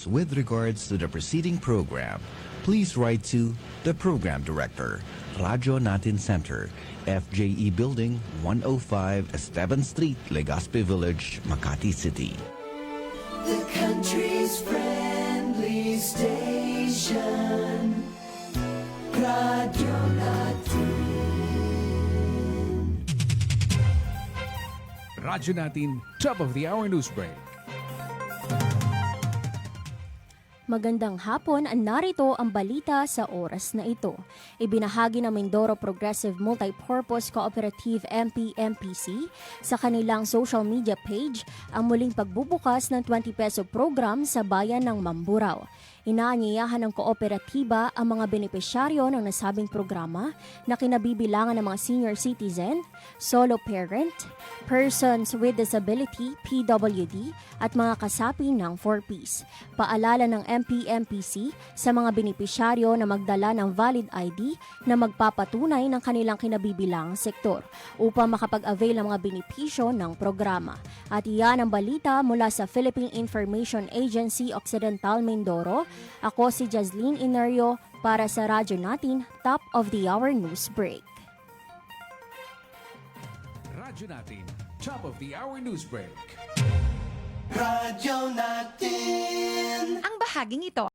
questions with regards to the preceding program, please write to the Program Director, Radyo Natin Center, FJE Building 105 Esteban Street, Legazpi Village, Makati City. The country's friendly station, Radyo Natin. Radyo Natin, top of the hour news break. Magandang hapon, narito ang balita sa oras na ito. Ibinahagi ng Mindoro Progressive Multipurpose Cooperative MP-MPC sa kanilang social media page ang muling pagbubukas ng 20 peso program sa bayan ng Mamburao. Inaanyayahan ng kooperatiba ang mga benepisyaryo ng nasabing programa na kinabibilangan ng mga senior citizen, solo parent, persons with disability, PWD, at mga kasapi ng 4Ps. Paalala ng MP-MPC sa mga benepisyaryo na magdala ng valid ID na magpapatunay ng kanilang kinabibilangang sektor upang makapag-avail ng mga benepisyo ng programa. At iyan ang balita mula sa Philippine Information Agency Occidental Mindoro. Ako si Jazlyn Inario para sa Radyo Natin Top of the Hour News Break. Radyo Natin, top of the hour news break. Radyo Natin. Ang bahaging ito